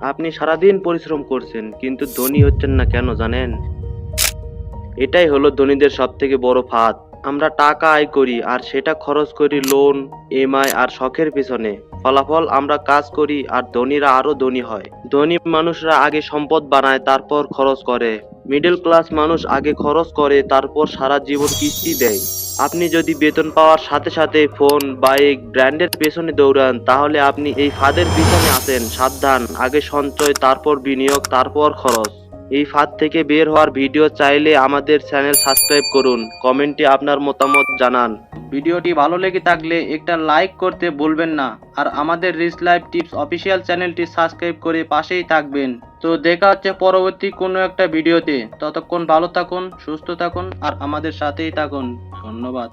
আপনি সারাদিন পরিশ্রম করছেন কিন্তু ধনী হচ্ছেন না কেন জানেন? এটাই হলো ধনীদের সবথেকে বড় ফাঁদ। আমরা টাকা আয় করি আর সেটা খরচ করি লোন, ইএমআই আর শখের পিছনে। ফলাফল আমরা কাজ করি আর ধনীরা আরো ধনী হয়। ধনী মানুষরা আগে সম্পদ বানায় তারপর খরচ করে। মিডল ক্লাস মানুষ আগে খরচ করে তারপর সারা জীবন কিস্তি দেয়। আপনি যদি বেতন পাওয়ার সাথে সাথে ফোন, বাইক, ব্র্যান্ডের পেছনে দৌড়ান তাহলে আপনি এই ফাঁদের পিছনে আছেন। সাবধান, আগে সঞ্চয়, তারপর বিনিয়োগ, তারপর খরচ। এই ফাঁদ থেকে বের হওয়ার ভিডিও চাইলে আমাদের চ্যানেল সাবস্ক্রাইব করুন, কমেন্টে আপনার মতামত জানান। ভিডিওটি ভালো লেগে থাকলে একটা লাইক করতে ভুলবেন না, আর আমাদের রিচ লাইফ টিপস অফিসিয়াল চ্যানেলটি সাবস্ক্রাইব করে পাশেই থাকবেন। তো দেখা হচ্ছে পরবর্তী কোনো একটা ভিডিওতে। ততক্ষণ ভালো থাকুন, সুস্থ থাকুন আর আমাদের সাথেই থাকুন। ধন্যবাদ।